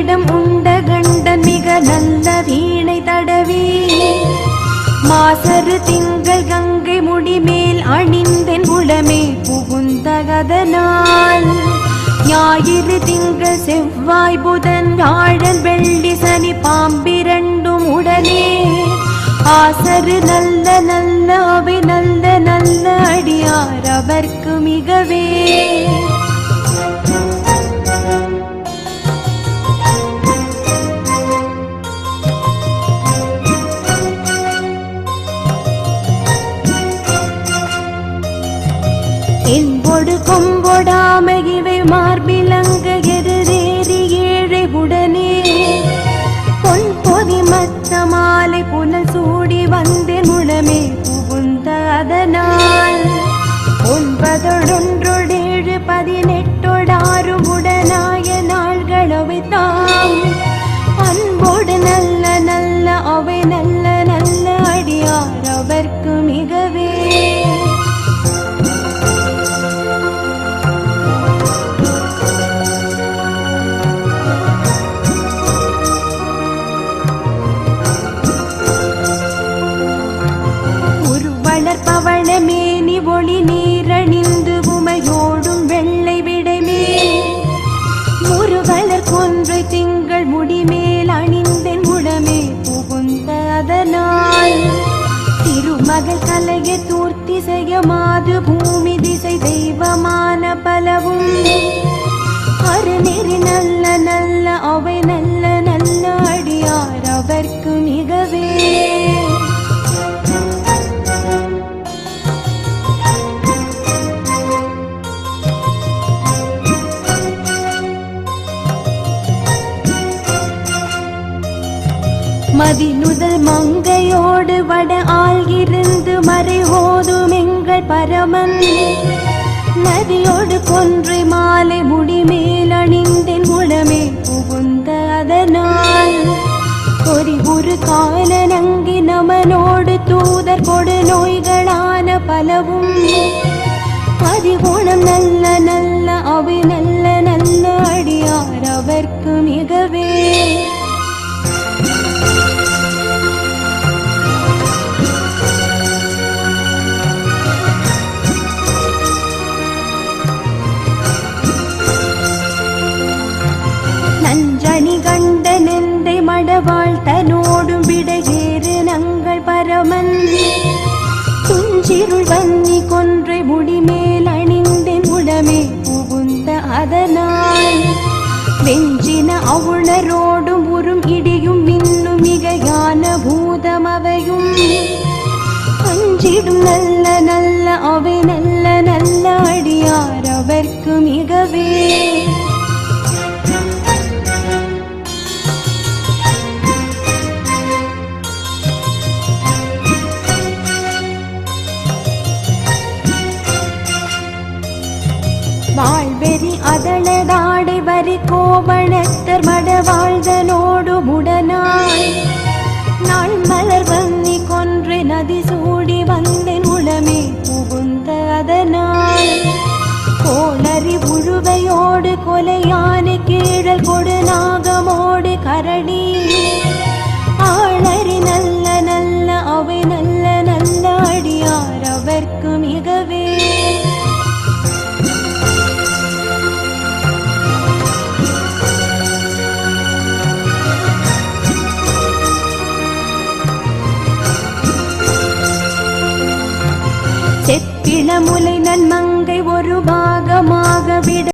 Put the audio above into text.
கிரீடம் உண்ட கண்டன் மிக நல்ல வீணை தடவி மாசரு திங்கள் கங்கை முடிமேல் அணிந்தென் உளமே புகுந்தகதனால் ஞாயிறு திங்கள் செவ்வாய் புதன் வியாழன் வெள்ளி சனி பாம்பிரண்டும் உடனே ஆசரு நல்ல நல்ல அவை நல்ல நல்ல அடியார் அவர்க்கு மிகவே என்பொடு கொம்பொடாம இவை மார்பிலங்க எருதேறி ஏழை உடனே பொன் பொதி மத்த மாலை புனல் சூடி வந்தேன் உளமே புகுந்த அதனால் 9 18 உடனாய நாள்களவை தாம் அன்போடு நல்ல நல்ல அவை நல்ல நல்ல அடியார் அவர்க்கு மிகவே பவளமேனி ஒளி நீரணிந்து உமையோடும் வெள்ளை விடைமே முருகலர் கொன்றை திங்கள் முடிமேல் அணிந்தென் உடமே புகுந்த அதனால் திருமகள் கலைய தூர்த்தி செய்ய மாது பூமி திசை தெய்வமான பலவும் அருநெறி நல்ல நல்ல அவை நல்ல நல்ல அடியார் அவர்க்கு மிகவே மதிநுதல் மங்கையோடு வட ஆள்கிருந்து மறை ஓதும் எங்கள் பரமன் நதியோடு கொன்றை மாலை முடிமேல் அணிந்தென் உளமே புகுந்த அதனால் ஒரு கால நங்கி நமனோடு தூதர் கொடு நோய்களான பலவும் அதிகுணம் நல்ல நல்ல அவை நல்ல நல்ல அடியார் அவர்க்கு மிகவே கண்டனெந்தை மடவாள் தனோடும் விடையேறு நங்கள் பரமன் துஞ்சிருள் வன்னி கொன்றை முடிமேல் அணிந்தென் உளமே புகுந்த அதனால் வெஞ்சின அவுணரோடும் உறும் இடியும் மின்னும் மிகையான பூதம் அவையும் அஞ்சிடும் நல்ல நல்ல அவை நல்ல நல்ல அடியார் அவர்க்கு மிகவே வாழ்வெறி அதளதாடை வரி கோவணத்தர் மடவாழ்தனோடு முடனாய் நாள் மலர் வன்னி கொன்றை நதி சூடி வந்தேன் உளமே புகுந்த அதனால் கோளறி உழுவையோடு கொலையான கீழல் கொடு நாகமோடு கரடி ஆளறி நல்ல நல்ல அவை நல்ல நல்ல அடியார் அவர்க்கு மிகவே செப்பிளமுலை நன்மங்கை ஒரு பாகமாக விட